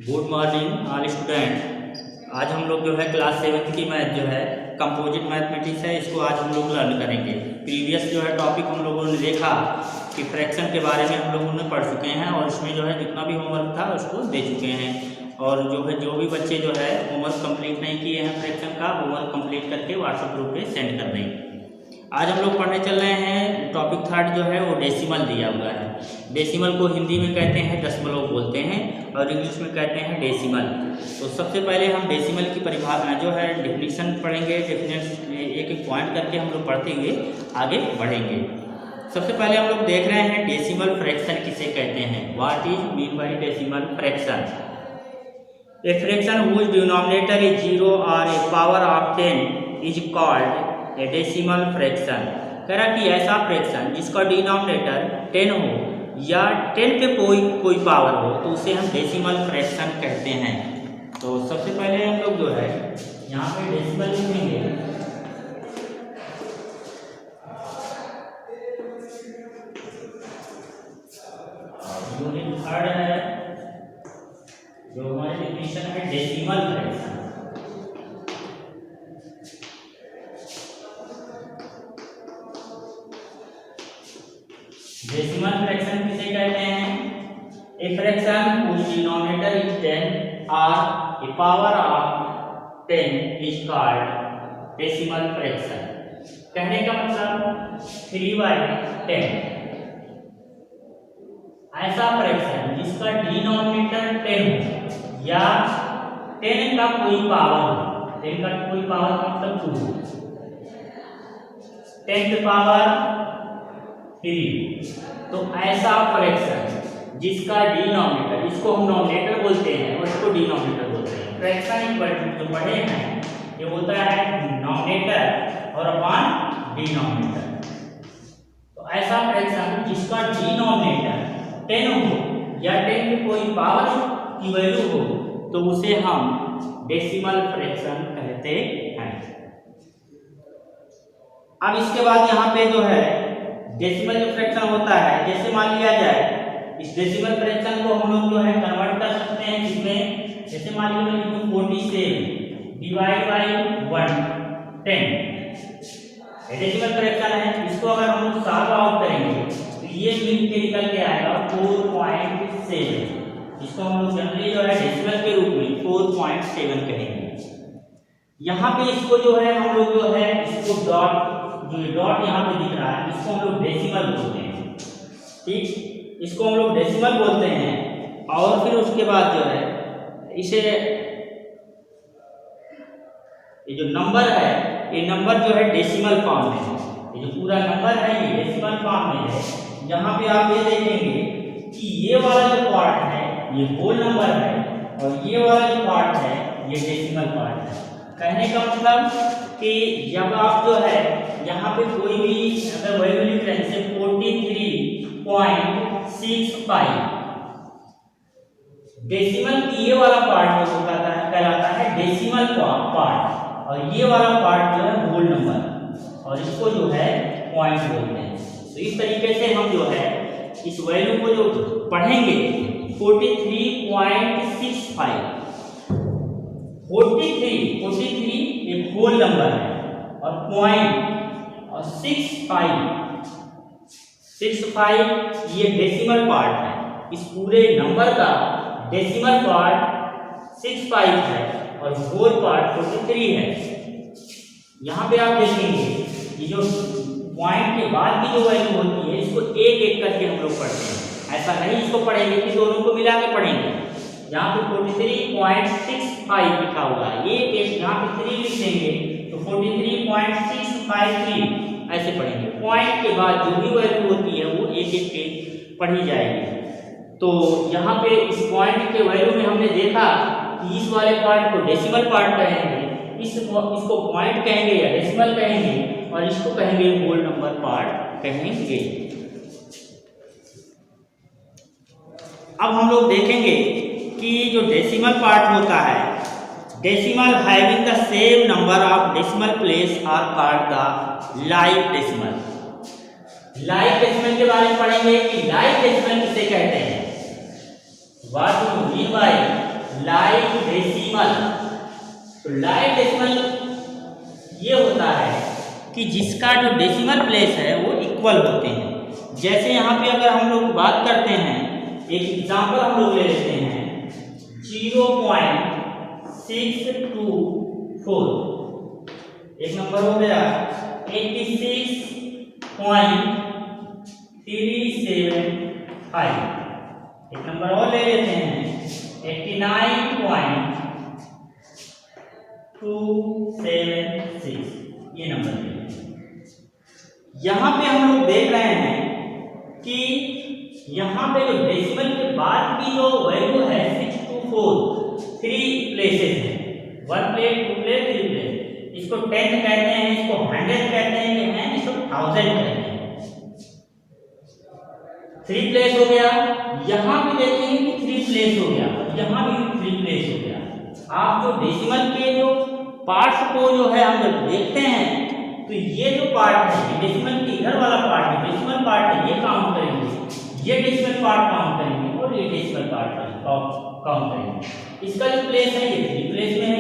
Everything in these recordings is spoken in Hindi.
Good morning all student. आज हम लोग जो है क्लास 7 की मैथ जो है कंपोजिट मैथमेटिक्स है, इसको आज हम लोग लर्न करेंगे। प्रीवियस जो है टॉपिक हम लोगों ने देखा कि फ्रैक्शन के बारे में हम लोगों ने पढ़ चुके हैं और उसमें जो है जितना भी होमवर्क था उसको दे चुके हैं। और जो भी बच्चे जो है होमवर्क कंप्लीट नहीं किए हैं फ्रैक्शन का, होमवर्क कंप्लीट करके व्हाट्सएप ग्रुप पे सेंड कर दें। आज हम लोग पढ़ने चल रहे हैं टॉपिक थर्ड जो है वो डेसिमल दिया हुआ है। डेसिमल को हिंदी में कहते हैं दशमलव बोलते हैं और इंग्लिश में कहते हैं डेसिमल। तो सबसे पहले हम डेसिमल की परिभाषा जो है डेफिनेशन पढ़ेंगे। एक एक पॉइंट करके हम लोग पढ़ते हुए आगे बढ़ेंगे। सबसे पहले हम लोग देख रहे हैं डेसिमल फ्रैक्शन किसे कहते हैं। What is mean by decimal fraction? A fraction whose denominator is 0 और a power of 10 is called a decimal fraction. कह रहा कि ऐसा फ्रैक्शन जिसका डिनोमिनेटर 10 हो या 10 पे कोई पावर हो तो उसे हम डेसिमल फ्रैक्शन कहते हैं। तो सबसे पहले हम लोग जो है यहाँ पे डेसिमल लिखेंगे। यूनिट थर्ड है जो हमारी डेफिनेशन है डेसिमल फ्रैक्शन। डेसिमल फ्रैक्शन किसे कहते हैं? A fraction whose denominator is 10 or a power of 10 is called decimal fraction. कहने का मतलब 3/10 ऐसा फ्रैक्शन जिसका डिनोमिनेटर 10 हो या 10 का कोई पावर हो। 10 का कोई पावर का मतलब 2, 10 की पावर 3। तो ऐसा फ्रैक्शन जिसका डिनोमिनेटर, इसको हम नोमिनेटर बोलते हैं और इसको डिनोमिनेटर बोलते हैं। फ्रैक्शन जो पढ़े हैं ये होता है नोमिनेटर और अपॉन डिनोमिनेटर। तो ऐसा फ्रैक्शन जिसका डिनोमिनेटर 10 हो या 10 की कोई पावर की वैल्यू हो तो उसे हम डेसिमल फ्रैक्शन कहते हैं। अब इसके बाद यहाँ पे जो है डेसिमल जो फ्रैक्शन होता है, जैसे मान लिया जाए इस डेसिमल फ्रैक्शन को हम लोग जो है कन्वर्ट कर सकते हैं जिसमें जैसे मान लीजिए मैं लिखूं 47 डिवाइड बाय 110 डेसिमल फ्रैक्शन है। इसको अगर हम लोग सॉल्व आउट करेंगे तो ये मिल के निकल के आएगा 4.7। इसको हम लोग जनरली जो है डेसिमल के रूप में 4.7 कहेंगे। यहाँ पे इसको जो है हम लोग जो है इसको डॉट यहाँ पे दिख रहा है इसको हम लोग डेसिमल बोलते हैं। ठीक, इसको हम लोग डेसिमल बोलते हैं। और फिर उसके बाद जो है इसे ये जो नंबर है ये नंबर जो है डेसिमल फॉर्म में है। ये जो पूरा नंबर है ये डेसिमल फॉर्म में है। जहाँ पे आप ये देखेंगे कि ये वाला जो पार्ट है ये होल नंबर है और ये वाला जो पार्ट है ये डेसिमल पार्ट है। कहने का मतलब कि जब आप जो है यहाँ पे कोई भी अगर वैल्यू लिख रहे हैं जैसे 43.65 डेसिमल की ये वाला पार्ट जो कहलाता है डेसिमल पार्ट और ये वाला पार्ट जो है होल नंबर और इसको जो है पॉइंट बोलते हैं। तो इस तरीके से हम जो है इस वैल्यू को जो पढ़ेंगे 43.65 43 एक होल नंबर है और पॉइंट और 65 ये डेसिमल पार्ट है। इस पूरे नंबर का डेसिमल पार्ट 65 है और होल पार्ट 43 है। यहाँ पे आप देखेंगे ये जो पॉइंट के बाद की जो वैल्यू होती है इसको एक एक करके हम लोग पढ़ते हैं। ऐसा नहीं इसको पढ़ेंगे कि दोनों को मिला के पढ़ेंगे। यहाँ पे 43.65 लिखा हुआ है, एक यहाँ पे 3 लिख देंगे तो 43.653 ऐसे पढ़ेंगे। पॉइंट के बाद जो भी वैल्यू होती है वो एक एक के पढ़ी जाएगी। तो यहाँ पे इस पॉइंट के वैल्यू में हमने देखा कि इस वाले पार्ट को डेसिमल पार्ट कहेंगे, इसको पॉइंट कहेंगे या डेसिमल कहेंगे और इसको कहेंगे होल नंबर पार्ट कहेंगे। अब हम लोग देखेंगे कि जो डेसिमल पार्ट होता है decimal having the same number of decimal place are called the live decimal. Live decimal के बारे में पढ़ेंगे कि लाइव डेसिमल किसे कहते हैं। What do mean by live decimal. तो लाइव डेसिमल ये होता है कि जिसका जो डेसिमल प्लेस है वो इक्वल होते हैं। जैसे यहाँ पे अगर हम लोग बात करते हैं, एक एग्जांपल हम लोग ले लेते हैं 0.624, एक नंबर हो गया 86.375, एक नंबर और ले लेते हैं 89.276, ये नंबर ले लेते हैं। यहाँ पे हम लोग देख रहे हैं कि यहाँ पे जो डेसिमल के बाद की जो वैल्यू है 624, 3 प्लेसेस है, 1 प्लेस, 2 प्लेस, 3 प्लेस। इसको 10th कहते हैं, इसको 100 कहते हैं, इसको 1000 कहते हैं। 3 प्लेस हो गया, यहाँ भी देखेंगे कि 3 प्लेस हो गया, यहाँ भी 3 प्लेस हो गया। आप जो डेसिमल के जो पार्ट्स को जो है हम जब देखते हैं तो ये जो पार्ट है, डेसिमल के इधर वाला पार्ट है, डेसिमल पार्ट है, ये काउंट करेंगे, ये डेसिमल पार्ट काउंट करेंगे और ये डेसिमल पार्ट काउंट करेंगे। इसका जो प्लेस है ये 3 प्लेस में है,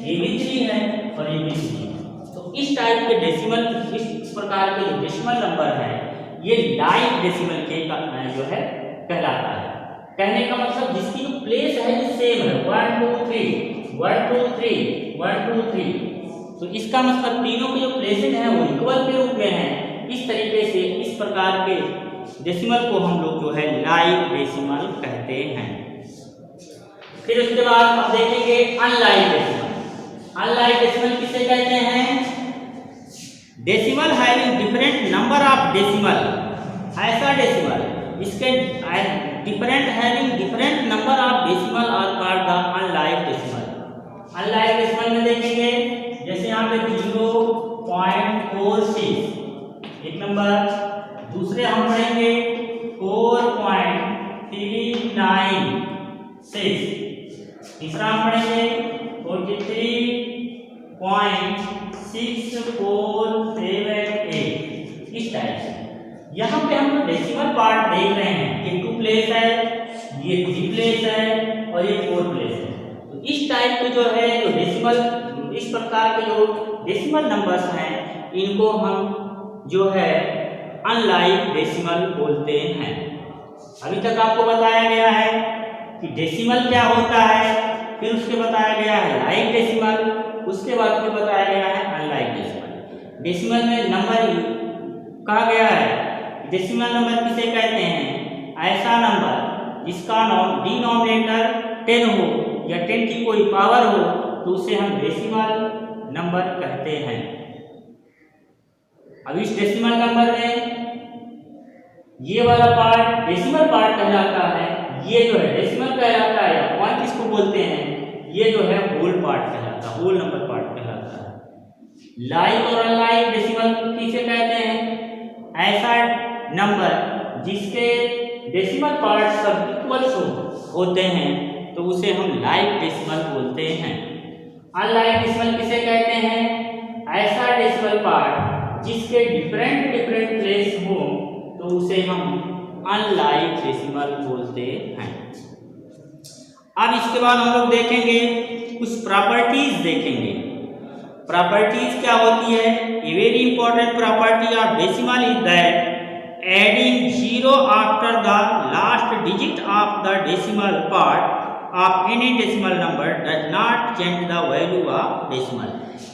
ये भी 3 है और ये भी 3 है। तो इस टाइप के डेसिमल, इस प्रकार के जो डेसिमल नंबर है ये लाइव डेसिमल के जो है कहलाता है। कहने का मतलब जिसकी जो प्लेस है ये सेम है, 1 2 3 1 2 3 1 2 3। तो इसका मतलब तीनों के जो प्लेसेस हैं वो इक्वल के रूप में हैं। इस तरीके से इस प्रकार के डेसिमल को हम लोग जो है लाइव डेसिमल कहते हैं। फिर उसके बाद हम देखेंगे अनलाइव डेसिमल। अनलाइव डेसिमल किसे कहते हैं? Decimal having different number of decimal, ऐसा डेसिमल इसके different having different number of decimal are called the unlike decimal. Unlike decimal में देखेंगे जैसे यहाँ पे 0.46 एक नंबर, दूसरे हम पढ़ेंगे 4.396, तीसरा हम पढ़ेंगे 43.6478। इस टाइप से यहाँ पे हम डेसिमल पार्ट देख रहे हैं, ये 2 प्लेस है, ये 3 प्लेस है और ये 4 प्लेस है। तो इस टाइप के जो है जो डेसिमल, इस प्रकार के जो डेसिमल नंबर्स हैं इनको हम जो है अनलाइव डेसिमल बोलते हैं। अभी तक आपको बताया गया है कि डेसिमल क्या होता है, फिर उसके बताया गया है लाइव डेसिमल, उसके बाद फिर बताया गया है अनलाइव डेसिमल। डेसिमल में नंबर कहा गया है, डेसिमल नंबर किसे कहते हैं? ऐसा नंबर जिसका डिनोमिनेटर 10 हो या 10 की कोई पावर हो तो उसे हम डेसिमल नंबर कहते हैं। अब इस डेसिमल नंबर में ये वाला पार्ट डेसिमल पार्ट कहलाता है, ये जो है डेसिमल कहलाता है या पॉइंट इसको बोलते हैं, ये जो है होल पार्ट कहलाता है, होल नंबर पार्ट कहलाता है। लाइव और अनलाइव डेसिमल किसे कहते हैं? ऐसा नंबर जिसके डेसिमल पार्ट सब इक्वल होते हैं तो उसे हम लाइव डेसिमल बोलते हैं। अनलाइव डेसिमल किसे कहते हैं? ऐसा डेसिमल पार्ट जिसके डिफरेंट प्लेस हो तो उसे हम अनलाइव डेसिमल बोलते हैं। अब इसके बाद हम लोग देखेंगे कुछ प्रॉपर्टीज देखेंगे। प्रॉपर्टीज क्या होती है? A very important property of decimal is that adding 0 after the last digit of the decimal part of any decimal number does not change the value of decimal.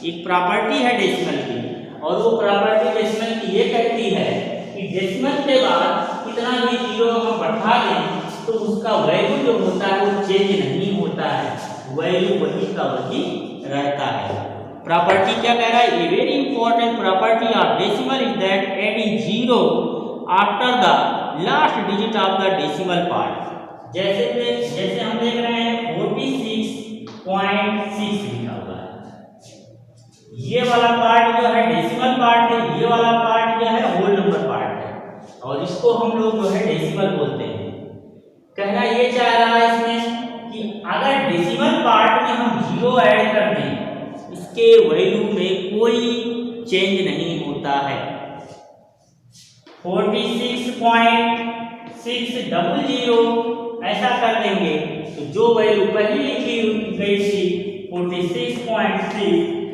एक प्रॉपर्टी है डेसिमल की, और वो प्रॉपर्टी डेसिमल की ये कहती है कि डेसिमल के बाद कितना भी 0 हम बढ़ा दें तो उसका वैल्यू जो होता है वो चेंज नहीं होता है, वैल्यू वही का वही रहता है। प्रॉपर्टी क्या कह रहा है? A very important property of decimal is that adding 0 after the last digit of the decimal part. जैसे हम देख रहे हैं 46.6 लिखा हुआ है, ये वाला पार्ट जो है डेसिमल पार्ट है, ये वाला पार्ट जो है होल नंबर पार्ट है और इसको हम लोग जो है डेसिमल बोलते हैं। कहना ये चाह रहा है इसमें कि अगर डेसिमल पार्ट में हम 0 ऐड कर दें इसके वैल्यू में कोई चेंज नहीं होता है। 46.600 ऐसा कर देंगे तो जो वैल्यू पहले लिखी गई थी 46.6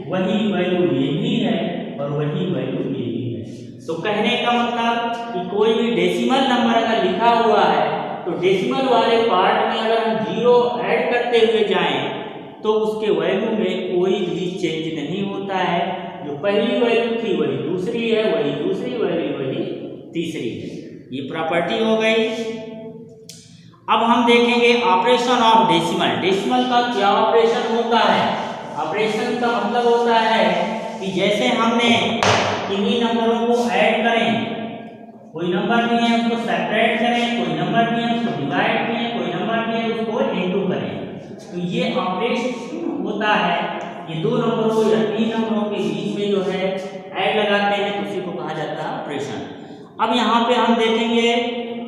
वही वैल्यू ये भी है और वही वैल्यू ये भी है। तो कहने का मतलब कि कोई भी डेसिमल नंबर अगर लिखा हुआ है तो डेसिमल वाले पार्ट में अगर हम जीरो ऐड करते हुए जाएं तो उसके वैल्यू में कोई भी चेंज नहीं होता है। जो पहली वैल्यू थी वही दूसरी है, वही दूसरी वैल्यू वही तीसरी है। ये प्रॉपर्टी हो गई। अब हम देखेंगे ऑपरेशन ऑफ डेसिमल। डेसिमल का क्या ऑपरेशन होता है? ऑपरेशन का मतलब होता है कि जैसे हमने इन्हीं नंबरों को ऐड करें, कोई नंबर नहीं है उसको सेपरेट करें, कोई नंबर नहीं है उसको डिवाइड करें, कोई नंबर नहीं है उसको इनटू करें, तो ये ऑपरेशन होता है। ये दो नंबरों या तीन नंबरों के बीच में जो है ऐड लगाते हैं तो उसी को कहा जाता है ऑपरेशन। अब यहाँ पे हम देखेंगे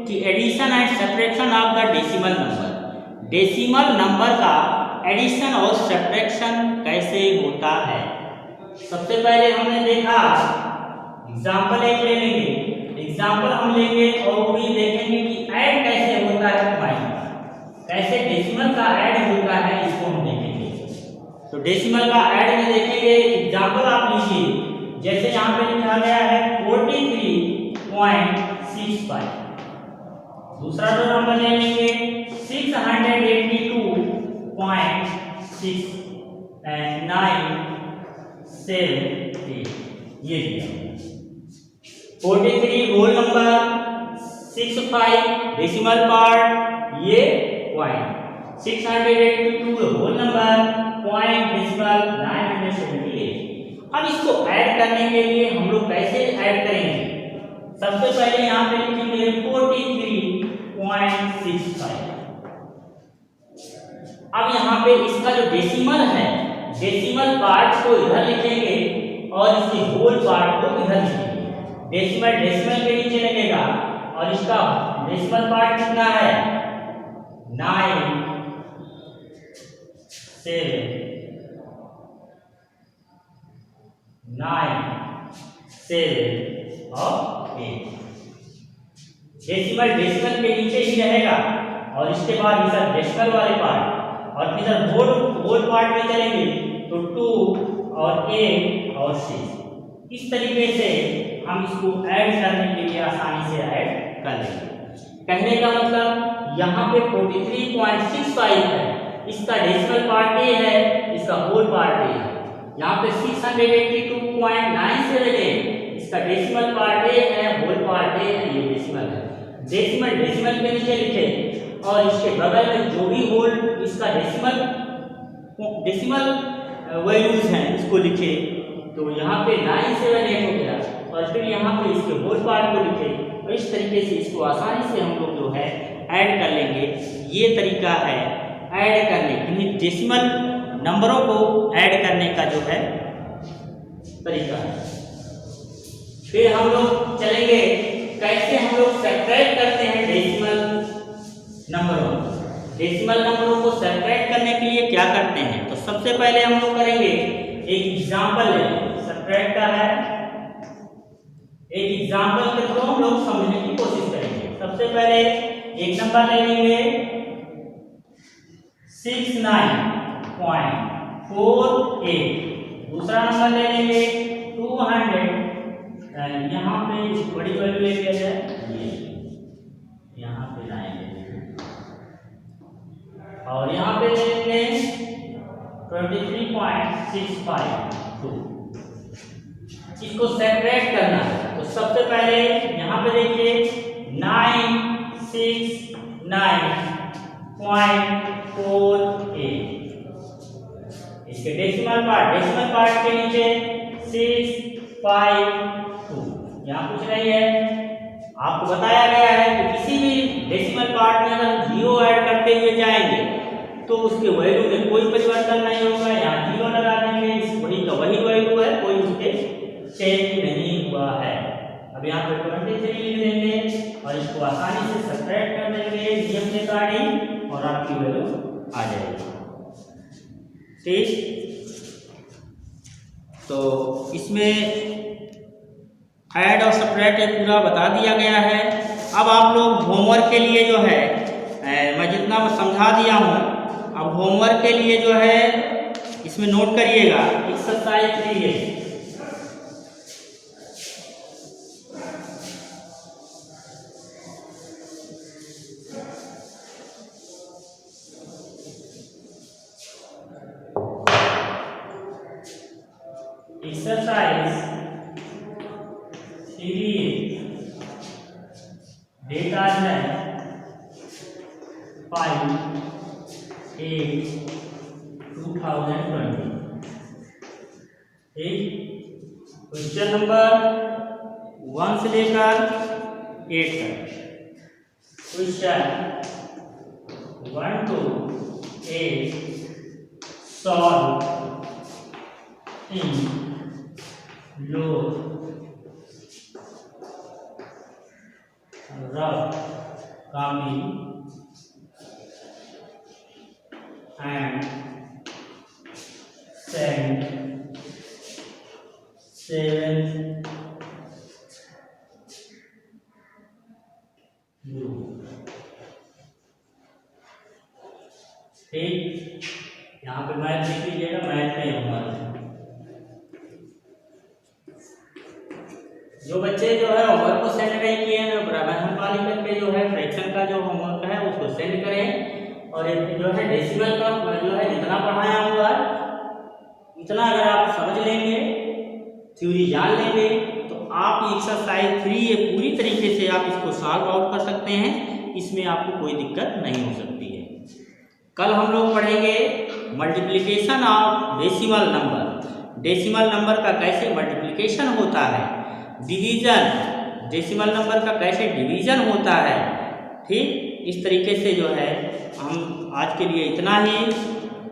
कि addition and subtraction of the decimal number. Decimal number का एडिशन और सब्ट्रैक्शन कैसे होता है? सबसे पहले हमने देखा एग्जाम्पल एक ले लेंगे। एग्जाम्पल हम लेंगे और वो भी देखेंगे कि ऐड कैसे होता है, कैसे डेसिमल का ऐड होता है, इसको हम देखेंगे। तो डेसिमल का ऐड में देखेंगे एग्जाम्पल आप लीजिए, जैसे यहाँ पे लिखा गया है 43.65। दूसरा जो नंबर ले लेंगे 682.978 ये दिया। 43 होल नंबर, 65 डेसिमल पार्ट, ये point, 682 whole number, point decimal 978। अब इसको ऐड करने के लिए हम लोग कैसे ऐड करेंगे? सबसे पहले यहाँ पे लिखेंगे 43.65। अब यहाँ पे इसका जो डेसिमल है, डेसिमल पार्ट को इधर लिखेंगे और इसके होल पार्ट को इधर लिखेंगे। डेसिमल डेसिमल के नीचे लगेगा और इसका डेसिमल पार्ट कितना है 9 7 9 7 और 8। डेसिमल डेसिमल के नीचे ही रहेगा और इसके बाद इधर डेसिमल वाले पार्ट और इधर होल पार्ट में चलेंगे तो 2 और 8 और 6। इस तरीके से हम इसको ऐड करने के लिए आसानी से ऐड कर लेंगे। कहने का मतलब यहाँ पे 43.65 है, इसका डेसिमल पार्ट ए है, इसका होल पार्ट ए है। यहाँ पे 682.97 है, इसका डेसिमल पार्ट ए है, होल पार्ट ए है, ये डेसिमल है। डेसिमल डेसिमल के नीचे लिखे और इसके बगल में जो भी होल इसका डेसिमल वैल्यूज हैं इसको लिखे। तो यहाँ पे 978 हो गया और फिर यहाँ पे इसके होल पार्ट को लिखे और इस तरीके से इसको आसानी से हम लोग जो है ऐड कर लेंगे। ये तरीका है ऐड करने, डेसिमल नंबरों को ऐड करने का जो है तरीका है। फिर हम लोग चलेंगे कैसे हम लोग सब्ट्रैक्ट करते हैं डेसिमल नंबरों। डेसिमल नंबरों को सब्ट्रैक्ट करने के लिए क्या करते हैं? तो सबसे पहले हम लोग करेंगे एक एग्जांपल लेंगे, सब्ट्रैक्ट का है, एक एग्जांपल के थ्रू हम लोग समझने की कोशिश करेंगे। सबसे पहले एक नंबर ले लेंगे 69.48, दूसरा नंबर ले लेंगे 200, यहाँ पे बड़ी वैल्यू ले लिया जाए, ये यहाँ पे लाएंगे और यहाँ पे ले लेंगे 23.652। इसको सेपरेट करना है तो सबसे पहले यहाँ पे देखिए 969.48, इसके डेसिमल पार्ट के नीचे 652। यहाँ पूछ रही है, आपको बताया गया है कि किसी भी डेसिमल पार्ट में अगर जीरो ऐड करते हुए जाएंगे तो उसके वैल्यू में कोई परिवर्तन नहीं होगा। यहाँ जीरो लगा देंगे, वही का वही वैल्यू है, कोई उसके चेंज नहीं हुआ है। अब यहाँ पे 23 लिख देंगे और इसको आसानी से सब्ट्रैक्ट कर देंगे नियम के अकॉर्डिंग और आपकी वैल्यू आ जाएगी। ठीक, तो इसमें ऐड और सब्ट्रैक्ट पूरा बता दिया गया है। अब आप लोग होमवर्क के लिए जो है मैं जितना मैं समझा दिया हूँ। अब होमवर्क के लिए जो है इसमें नोट करिएगा, एक्सरसाइज 3 है। एक्सरसाइज 3 डेटा है 5/8/2020। ठीक, क्वेश्चन नंबर 1 से लेकर 8 तक। Question 1 to 8 solve in low rough copy and send 7 group। ठीक, यहाँ पे मैथ लिख लीजिएगा, मैथ में हमारा जो बच्चे जो है होमवर्क को सेंड नहीं किए हैं, ब्राह्मण वाली करके जो है फ्रैक्शन का जो होमवर्क है उसको सेंड करें। और जो है डेसिमल का जो है जितना पढ़ाया हुआ है इतना अगर आप समझ लेंगे, थ्योरी जान लेंगे, तो आप एक्सरसाइज 3 ये पूरी तरीके से आप इसको सॉल्व आउट कर सकते हैं। इसमें आपको कोई दिक्कत नहीं हो सकती है। कल हम लोग पढ़ेंगे multiplication of decimal number. Decimal number का कैसे मल्टीप्लिकेशन होता है, डिवीजन डेसिमल नंबर का कैसे डिवीजन होता है। ठीक, इस तरीके से जो है हम आज के लिए इतना ही,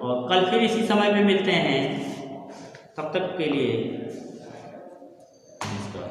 और कल फिर इसी समय पे मिलते हैं। तब तक के लिए नमस्कार।